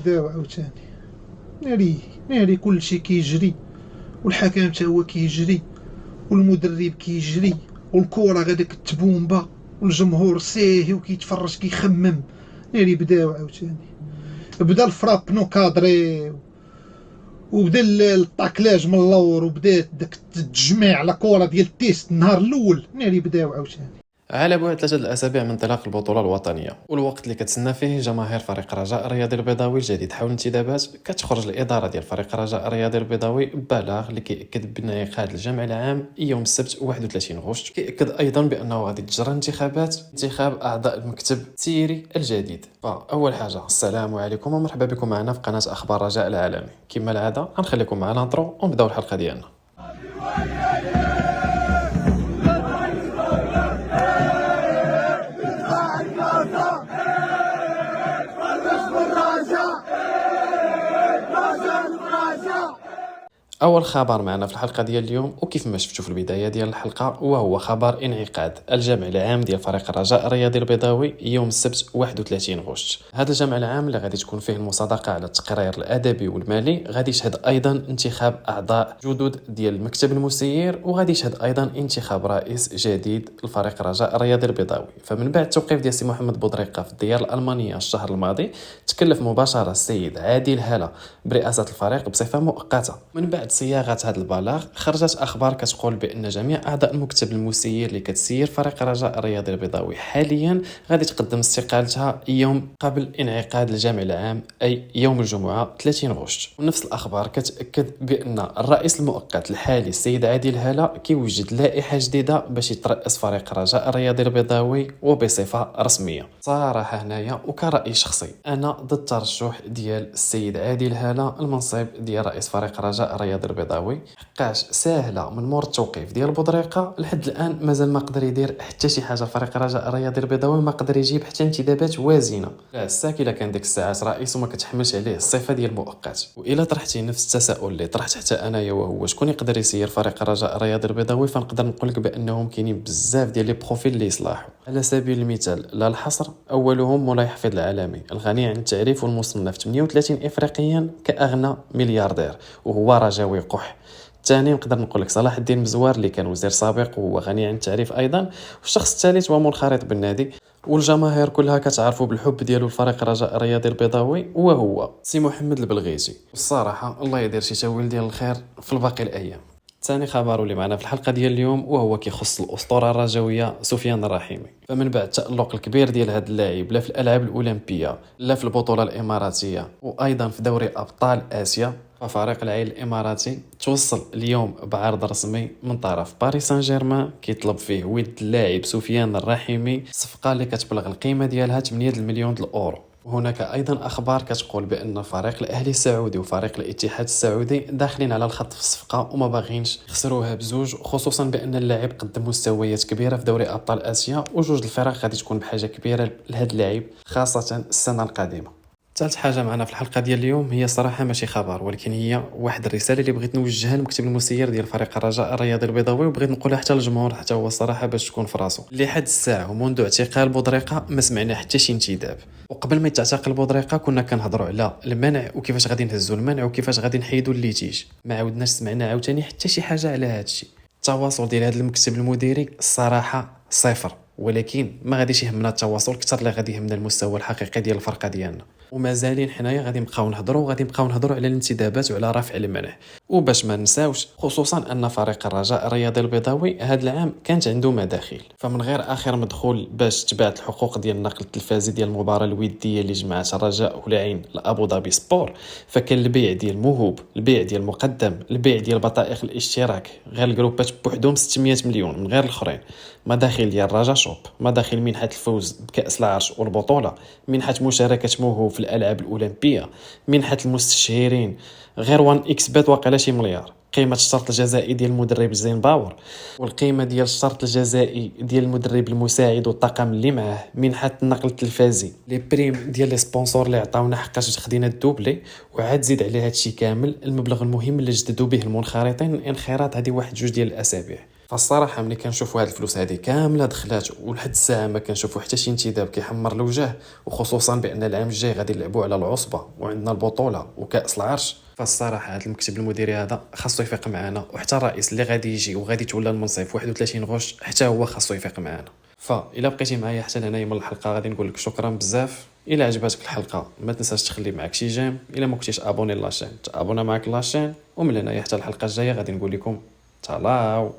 بداو عاوتاني ناري كل شيء كيجري، والحكم تا هو كيجري، والمدرب كيجري، والكره غادا كتبومبا، والجمهور ساهي وكيتفرج كيخمم. ناري بداو عاوتاني، بدا الفراب نو كادري، وبدا الطاكلاج من اللور، وبدات داك التجميع على كره ديال التيست النهار الاول. ناري بداو عاوتاني. على بعد 3 الأسابيع من انطلاق البطولة الوطنية، والوقت اللي كتسنى فيه جماهير فريق رجاء الرياضي البيضاوي الجديد حول الانتدابات، كتخرج الإدارة ديال فريق رجاء الرياضي البيضاوي ببلاغ اللي كيأكد بانعقاد الجمع العام يوم السبت 31 غشت. كيأكد أيضا بأنه غادي تجرى انتخاب أعضاء المكتب التسييري الجديد. فأول حاجة، السلام عليكم ومرحبا بكم معنا في قناة أخبار رجاء العالمي. كما العادة غنخليكم معنا نطرو ونبداو الحلقة ديالنا. اول خبر معنا في الحلقه ديال اليوم، وكيف ما شفتوا في البدايه ديال الحلقه، وهو خبر انعقاد الجمع العام ديال فريق الرجاء الرياضي البيضاوي يوم السبت 31 غشت. هذا الجمع العام اللي غادي تكون فيه المصادقه على التقرير الادبي والمالي، غادي يشهد ايضا انتخاب اعضاء جدد ديال المكتب المسير، وغادي يشهد ايضا انتخاب رئيس جديد لفريق الرجاء الرياضي البيضاوي. فمن بعد توقيف ديال سي محمد بودريقه في الديار الالمانيه الشهر الماضي، تكلف مباشره السيد عادل هلا برئاسه الفريق بصفه مؤقته. من بعد صياغه هذا البلاغ، خرجت اخبار كتقول بان جميع اعضاء المكتب المسير اللي كتسير فريق الرجاء الرياضي البيضاوي حاليا غادي تقدم استقالتها يوم قبل انعقاد الجمع العام، اي يوم الجمعه 30 غشت. ونفس الاخبار كتاكد بان الرئيس المؤقت الحالي السيد عادل هلا كيوجد لائحه جديده باش يترأس فريق الرجاء الرياضي البيضاوي وبصفه رسميه. صراحه هنايا وكرأي شخصي، انا ضد الترشح ديال السيد عادل هلا المنصب ديال رئيس فريق الرجاء الرياضي البيضاوي، حقاش ساهله من مور التوقيف ديال بودريقه لحد الان مازال ما قدر يدير حتى شي حاجه. فريق الرجاء الرياضي البيضاوي ما قدر يجيب حتى انتدابات وازنه. لا الساك الا كان ديك الساعات رئيس وما كتحملش عليه الصفه ديال المؤقت. والا طرحتي نفس التساؤل اللي طرحت حتى انايا، وهو شكون يقدر يسير فريق الرجاء الرياضي البيضاوي، فنقدر نقول لك بانهم كاينين بزاف ديال لي بروفيل اللي يصلحوا. على سبيل المثال لا الحصر، اولهم مولاي حفيظ العالمي، الغني عن التعريف والمصنف 38 افريقيا كاغنى ملياردير وهو رجاوي قح. الثاني نقدر نقول لك صلاح الدين مزوار اللي كان وزير سابق وهو غني عن التعريف ايضا. والشخص الثالث هو منخرط بالنادي، والجماهير كلها كتعرفوا بالحب ديالو الفريق الرجاء الرياضي البيضاوي، وهو سي محمد البلغيتي. والصراحه الله يدير شي تاويل ديال الخير في الباقي الايام. ثاني خبر اللي معنا في الحلقه ديال اليوم وهو كيخص الاسطوره الرجاويه سفيان الرحيمي. فمن بعد التألق الكبير ديال هذا اللاعب لا في الالعاب الاولمبيه لا في البطوله الاماراتيه وايضا في دوري ابطال اسيا، ففريق العين الاماراتي توصل اليوم بعرض رسمي من طرف باريس سان جيرمان كيطلب فيه ود اللاعب سفيان الرحيمي، صفقه اللي كتبلغ القيمه ديالها 8 مليون الاورو. وهناك ايضا اخبار كتقول بان فريق الاهلي السعودي وفريق الاتحاد السعودي داخلين على الخط في الصفقه وما باغينش يخسروها بزوج، خصوصا بان اللاعب قدم مستويات كبيره في دوري ابطال اسيا، وجوج الفرق غادي تكون بحاجه كبيره لهذا اللاعب خاصه السنه القادمه. ثالث حاجه معنا في الحلقه ديال اليوم هي صراحه ماشي خبر، ولكن هي واحد الرساله اللي بغيت نوجهها للمكتب المسير ديال فريق الرجاء الرياضي البيضاوي، وبغيت نقولها حتى للجمهور حتى هو الصراحه باش تكون في راسو. لحد الساعه ومنذ اعتقال بودريقه ما سمعنا حتى شي انتداب. وقبل ما يتعتقل بودريقه كنا كنهضروا على المنع وكيفاش غادي نهزوا المنع وكيفاش غادي نحيدوا الليتيج، ما عاودناش سمعنا عاوتاني حتى شي حاجه على هذا الشيء. التواصل ديال هذا المكتب المديري الصراحه صفر، ولكن ما غاديش يهمنا التواصل اكثر، اللي غادي يهمنا المستوى الحقيقي ديال الفرقه ديالنا. ومازالين حنايا غادي نبقاو نهضروا على الانتدابات وعلى رفع المنع. وباش ما نساوش خصوصا ان فريق الرجاء الرياضي البيضاوي هذا العام كانت عنده مداخيل، فمن غير اخر مدخول باش تبعت الحقوق ديال النقل التلفازي ديال المباراه الوديه اللي جمعت الرجاء والعين لابو ظبي سبور، فكان البيع ديال موهوب، البيع ديال مقدم، البيع ديال بطائق الاشتراك، غير الجروبات بوحدهم 600 مليون من غير الاخرين، مداخيل ديال رجا شوب، مداخيل منحه الفوز بكاس العرش والبطوله، منحه مشاركه موهوب في الالعاب الاولمبيه، منحه المستشهرين، غير 1 اكس بات واقيلا شي مليار، قيمه الشرط الجزائي ديال المدرب زين باور، والقيمه ديال الشرط الجزائي ديال المدرب المساعد والطاقم اللي معاه، منحه النقل التلفازي، لي بريم ديال لي سبونسور اللي عطاونا حقاش خدينا الدوبلي، وعاد زيد على هذا الشيء كامل المبلغ المهم اللي جددوا به المنخرطين انخراط هذه واحد جوج ديال الاسابيع. فالصراحه ملي كنشوفوا هاد الفلوس هذه كامله دخلات ولحد الساعه ما كنشوفوا حتى شي انتداب كيحمر الوجه، وخصوصا بان العام الجاي غادي نلعبوا على العصبه وعندنا البطوله وكاس العرش، فالصراحه هذا المكتب المديري هذا خاصو يفيق معنا، وحتى الرئيس اللي غادي يجي وغادي تولى المنصب في 31 غشت حتى هو خاصو يفيق معنا. فإلا بقيتي معايا حتى لهنايا من الحلقه غادي نقول لك شكرا بزاف. الا عجبتك الحلقه ما تنساش تخلي معك شي جيم، الا ما كنتيش ابوني لاشين تابونا معك لاشين، ومن هنايا حتى الحلقه الجايه غادي نقول لكم تهلاو.